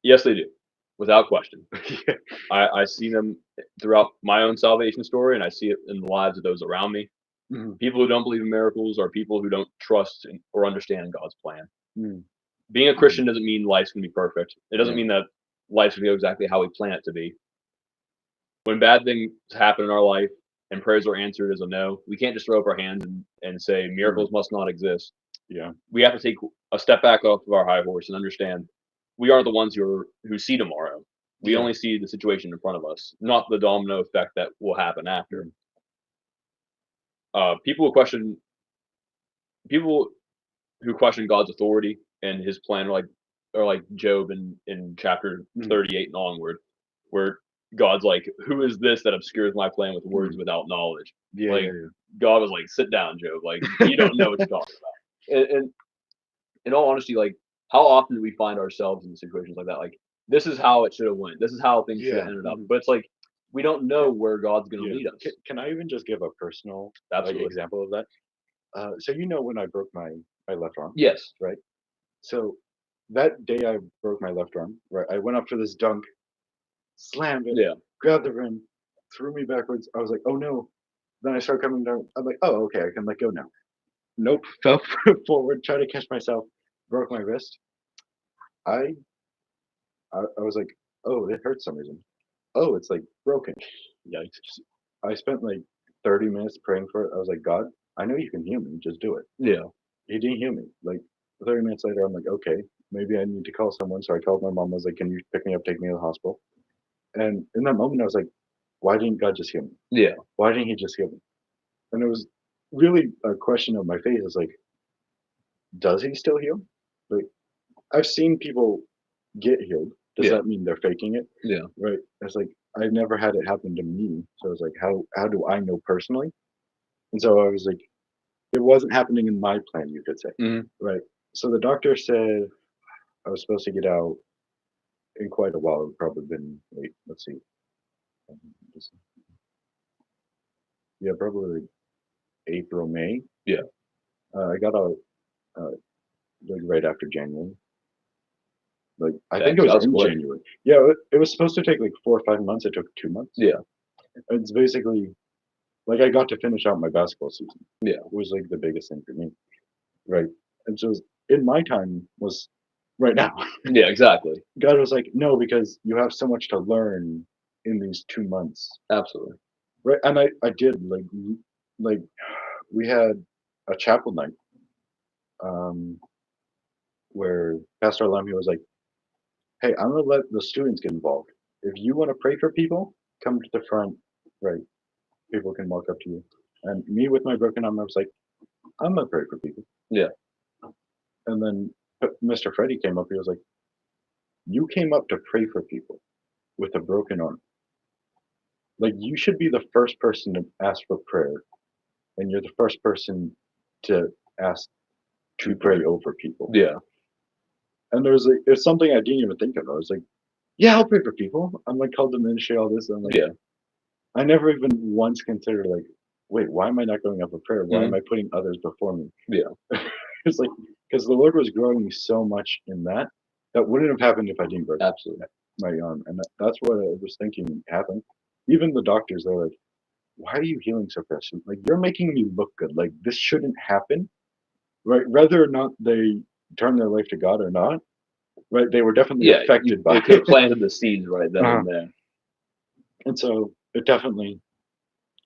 Yes, they do, without question. Yeah. I see them throughout my own salvation story, and I see it in the lives of those around me. Mhm. People who don't believe in miracles are people who don't trust or understand God's plan. Mm. Being a Mhm. Christian doesn't mean life's gonna be perfect. It doesn't Yeah. mean that life's gonna go exactly how we plan it to be. When bad things happen in our life and prayers are answered as a no, we can't just throw up our hands and say Mm. miracles must not exist. Yeah. We have to take a step back off of our high horse and understand we are the ones who see tomorrow. We Yeah. only see the situation in front of us, not the domino effect that will happen after. Mm. People who question people who question God's authority and His plan are like Job in chapter Mm. 38 and onward, where God's like, "Who is this that obscures my plan with words Mm. without knowledge?" Yeah, Like yeah, yeah. God was like, "Sit down, Job. Like you don't know what you're talking about." And in all honesty, like how often do we find ourselves in situations like that? Like this is how it should have went. This is how things should have Yeah. ended up. Mhm. But it's like we don't know Can where God's gonna yeah. lead us. Can I even just give a personal, like, Absolutely. example of that? So when I broke my left arm, Yes. right? So that day I broke my left arm, right? I went up for this dunk, slammed it, Yeah. grabbed the rim, threw me backwards. I was like, "Oh no." Then I started coming down. I'm like, "Oh, okay, I can let go now." Nope, fell forward, tried to catch myself, broke my wrist. I I was like, "Oh, it hurts some reason." Oh, it's like broken. Yikes. I spent like 30 minutes praying for it. I was like, God, I know you can heal me. Just do it. Yeah. He didn't heal me. Like 30 minutes later, I'm like, okay, maybe I need to call someone. So I called my mom. I was like, can you pick me up, take me to the hospital? And in that moment, I was like, why didn't God just heal me? Yeah. Why didn't He just heal me? And it was really a question of my faith. Is like, does He still heal? Like, I've seen people get healed. Does Yeah. that mean they're faking it? Yeah. Right? It's like I've never had it happen to me. So I was like, how do I know personally? And so I was like, it wasn't happening in my plan, you could say, Mhm. right? So the doctor said I was supposed to get out in quite a while. It would probably been like, let's see, um, this- yeah, probably like April, May. Yeah. I got out uh, like right after January. Like I think Dang, it so was that's in quick. January. Yeah, it was supposed to take like 4 or 5 months. It took 2 months. Yeah. It's basically like I got to finish out my basketball season. Yeah. It was like the biggest thing for me, right? And so in my time was right now. Yeah, exactly. God was like, no, because you have so much to learn in these 2 months, Absolutely. right? And I did like we had a chapel night um, where Pastor Lemmy was like, hey, I'm gonna let the students get involved. If you want to pray for people, come to the front, right? People can walk up to you. And me with my broken arm, I was like, I'm gonna pray for people. Yeah. And then Mr. Freddie came up. He was like, you came up to pray for people with a broken arm. Like you should be the first person to ask for prayer, and you're the first person to ask to pray over people. Yeah. And there's something I didn't even think of. I was like, yeah, I'll pray for people. I'm like called to ministry, all this. And I'm like, Yeah. I never even once considered like, wait, why am I not going up for prayer? Why am Mhm. I putting others before me? Yeah. It's like because the Lord was growing me so much in that that wouldn't have happened if I didn't break Absolutely. my arm, and that's what I was thinking happened. Even the doctors, they're like, why are you healing so fast? Like you're making me look good. Like this shouldn't happen, right? Whether or not they turn their life to God or not, right? They were definitely Yeah, you affected by it could have it, planted the seeds right then uh, and there. and so it definitely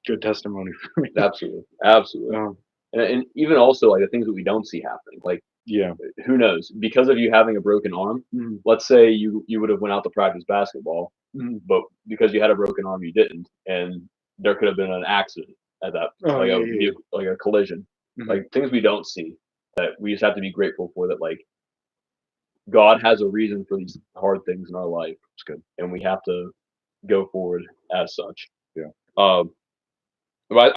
good testimony for me. Absolutely. Absolutely. Um, And even also like the things that we don't see happening. Like yeah, who knows? Because of you having a broken arm, mm, let's say you would have went out to practice basketball, mm. but because you had a broken arm, you didn't, and there could have been an accident at that, Oh like yeah, a yeah, vehicle, like a collision, yeah. like things we don't see that we just have to be grateful for. That like God has a reason for these hard things in our life, It's good. and we have to go forward as such. Yeah. Um, but